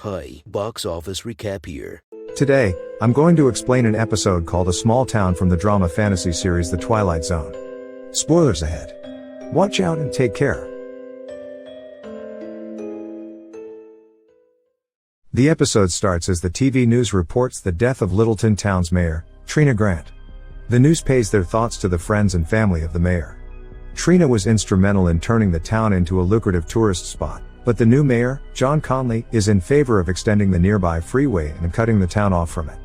Hi, box office recap here. Today, I'm going to explain an episode called A Small Town from the drama fantasy series The Twilight Zone. Spoilers ahead. Watch out and take care. The episode starts as the TV news reports the death of Littleton Town's mayor, Trina Grant. The news pays their thoughts to the friends and family of the mayor. Trina was instrumental in turning the town into a lucrative tourist spot, but the new mayor, John Conley, is in favor of extending the nearby freeway and cutting the town off from it.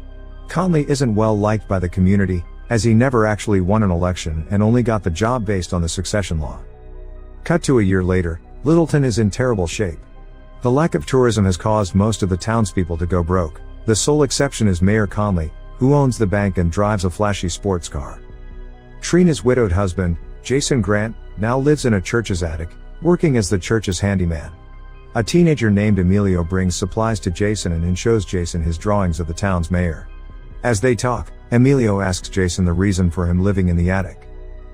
Conley isn't well liked by the community, as he never actually won an election and only got the job based on the succession law. Cut to a year later, Littleton is in terrible shape. The lack of tourism has caused most of the townspeople to go broke. The sole exception is Mayor Conley, who owns the bank and drives a flashy sports car. Trina's widowed husband, Jason Grant, now lives in a church's attic, working as the church's handyman. A teenager named Emilio brings supplies to Jason and shows Jason his drawings of the town's mayor. As they talk, Emilio asks Jason the reason for him living in the attic.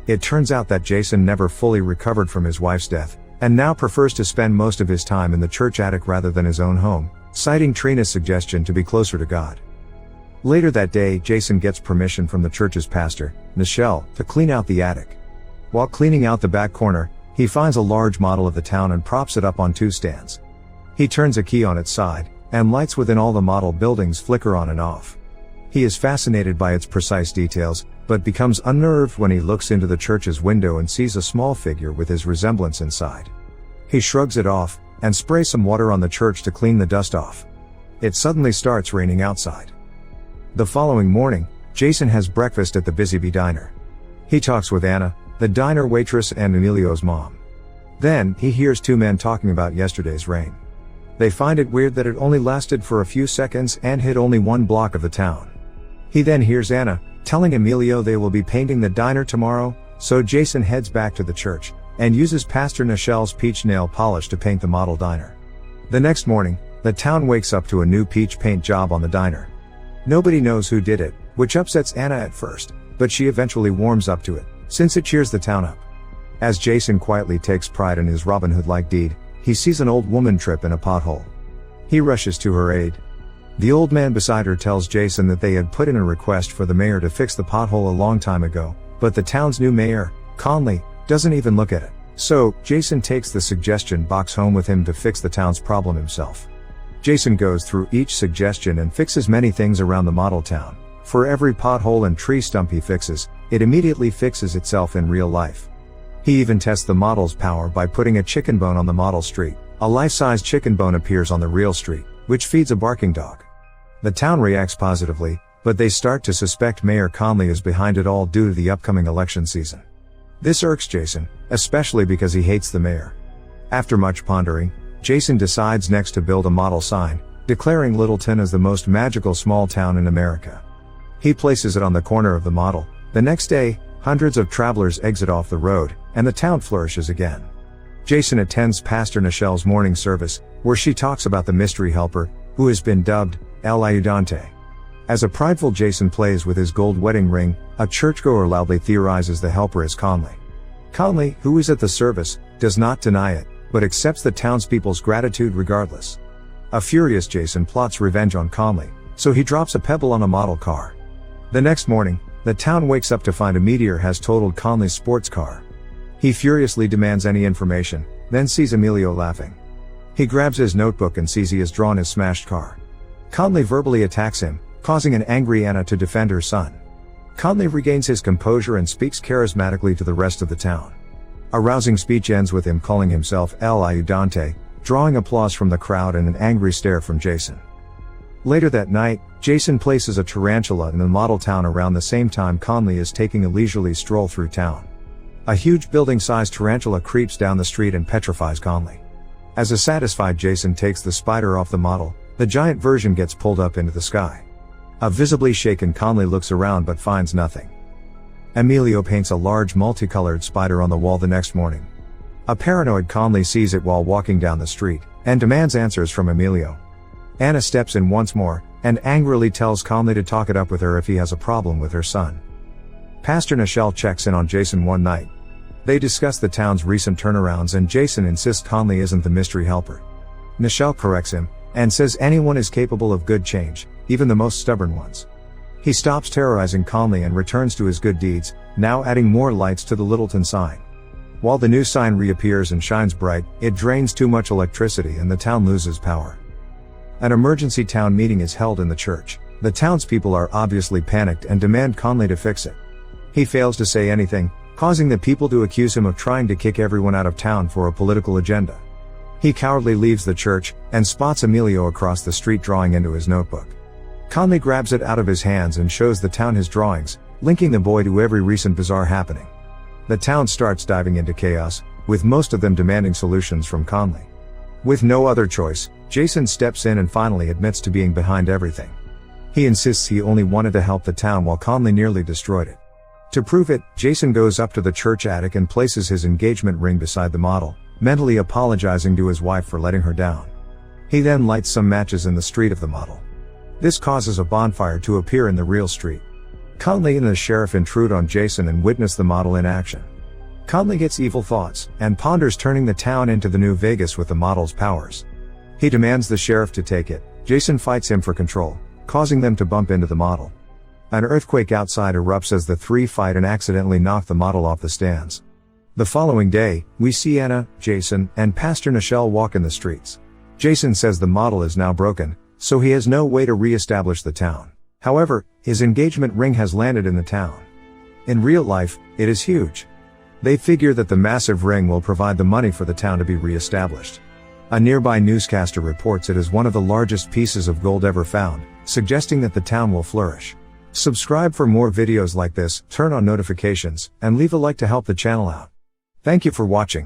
It turns out that Jason never fully recovered from his wife's death, and now prefers to spend most of his time in the church attic rather than his own home, citing Trina's suggestion to be closer to God. Later that day, Jason gets permission from the church's pastor, Nichelle, to clean out the attic. While cleaning out the back corner, he finds a large model of the town and props it up on two stands. He turns a key on its side, and lights within all the model buildings flicker on and off. He is fascinated by its precise details, but becomes unnerved when he looks into the church's window and sees a small figure with his resemblance inside. He shrugs it off, and sprays some water on the church to clean the dust off. It suddenly starts raining outside. The following morning, Jason has breakfast at the Busy Bee Diner. He talks with Anna, the diner waitress, and Emilio's mom. Then, he hears two men talking about yesterday's rain. They find it weird that it only lasted for a few seconds and hit only one block of the town. He then hears Anna telling Emilio they will be painting the diner tomorrow, so Jason heads back to the church and uses Pastor Nichelle's peach nail polish to paint the model diner. The next morning, the town wakes up to a new peach paint job on the diner. Nobody knows who did it, which upsets Anna at first, but she eventually warms up to it, since it cheers the town up. As Jason quietly takes pride in his Robin Hood-like deed, he sees an old woman trip in a pothole. He rushes to her aid. The old man beside her tells Jason that they had put in a request for the mayor to fix the pothole a long time ago, but the town's new mayor, Conley, doesn't even look at it. So, Jason takes the suggestion box home with him to fix the town's problem himself. Jason goes through each suggestion and fixes many things around the model town. For every pothole and tree stump he fixes, it immediately fixes itself in real life. He even tests the model's power by putting a chicken bone on the model street. A life-size chicken bone appears on the real street, which feeds a barking dog. The town reacts positively, but they start to suspect Mayor Conley is behind it all due to the upcoming election season. This irks Jason, especially because he hates the mayor. After much pondering, Jason decides next to build a model sign, declaring Littleton as the most magical small town in America. He places it on the corner of the model. The next day, hundreds of travelers exit off the road, and the town flourishes again. Jason attends Pastor Nichelle's morning service, where she talks about the mystery helper, who has been dubbed El Ayudante. As a prideful Jason plays with his gold wedding ring, a churchgoer loudly theorizes the helper is Conley. Conley, who is at the service, does not deny it, but accepts the townspeople's gratitude regardless. A furious Jason plots revenge on Conley, so he drops a pebble on a model car. The next morning, the town wakes up to find a meteor has totaled Conley's sports car. He furiously demands any information, then sees Emilio laughing. He grabs his notebook and sees he has drawn his smashed car. Conley verbally attacks him, causing an angry Anna to defend her son. Conley regains his composure and speaks charismatically to the rest of the town. A rousing speech ends with him calling himself El Ayudante, drawing applause from the crowd and an angry stare from Jason. Later that night, Jason places a tarantula in the model town around the same time Conley is taking a leisurely stroll through town. A huge building-sized tarantula creeps down the street and petrifies Conley. As a satisfied Jason takes the spider off the model, the giant version gets pulled up into the sky. A visibly shaken Conley looks around but finds nothing. Emilio paints a large multicolored spider on the wall the next morning. A paranoid Conley sees it while walking down the street, and demands answers from Emilio. Anna steps in once more, and angrily tells Conley to talk it up with her if he has a problem with her son. Pastor Nichelle checks in on Jason one night. They discuss the town's recent turnarounds and Jason insists Conley isn't the mystery helper. Nichelle corrects him, and says anyone is capable of good change, even the most stubborn ones. He stops terrorizing calmly and returns to his good deeds, now adding more lights to the Littleton sign. While the new sign reappears and shines bright, it drains too much electricity and the town loses power. An emergency town meeting is held in the church. The townspeople are obviously panicked and demand Conley to fix it. He fails to say anything, causing the people to accuse him of trying to kick everyone out of town for a political agenda. He cowardly leaves the church, and spots Emilio across the street drawing into his notebook. Conley grabs it out of his hands and shows the town his drawings, linking the boy to every recent bizarre happening. The town starts diving into chaos, with most of them demanding solutions from Conley. With no other choice, Jason steps in and finally admits to being behind everything. He insists he only wanted to help the town while Conley nearly destroyed it. To prove it, Jason goes up to the church attic and places his engagement ring beside the model, mentally apologizing to his wife for letting her down. He then lights some matches in the street of the model. This causes a bonfire to appear in the real street. Conley and the sheriff intrude on Jason and witness the model in action. Conley gets evil thoughts, and ponders turning the town into the New Vegas with the model's powers. He demands the sheriff to take it. Jason fights him for control, causing them to bump into the model. An earthquake outside erupts as the three fight and accidentally knock the model off the stands. The following day, we see Anna, Jason, and Pastor Nichelle walk in the streets. Jason says the model is now broken, so he has no way to re-establish the town. However, his engagement ring has landed in the town. In real life, it is huge. They figure that the massive ring will provide the money for the town to be re-established. A nearby newscaster reports it is one of the largest pieces of gold ever found, suggesting that the town will flourish. Subscribe for more videos like this, turn on notifications, and leave a like to help the channel out. Thank you for watching.